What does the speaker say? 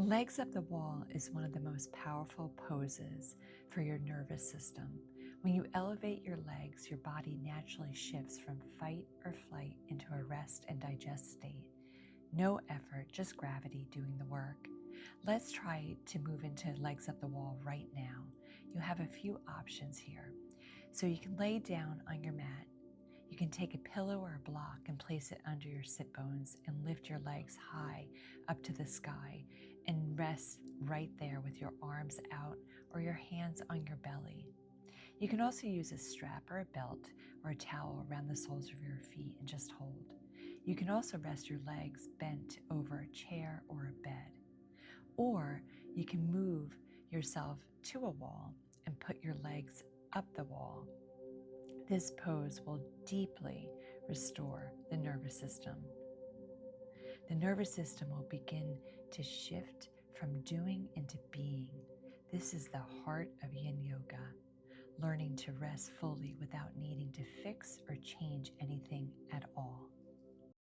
Legs up the wall is one of the most powerful poses for your nervous system. When you elevate your legs, your body naturally shifts from fight or flight into a rest and digest state. No effort, just gravity doing the work. Let's try to move into legs up the wall right now. You have a few options here. So you can lay down on your mat. You can take a pillow or a block and place it under your sit bones and lift your legs high up to the sky and rest right there with your arms out or your hands on your belly. You can also use a strap or a belt or a towel around the soles of your feet and just hold. You can also rest your legs bent over a chair or a bed. Or you can move yourself to a wall and put your legs up the wall. This pose will deeply restore the nervous system. The nervous system will begin to shift from doing into being. This is the heart of Yin Yoga, learning to rest fully without needing to fix or change anything at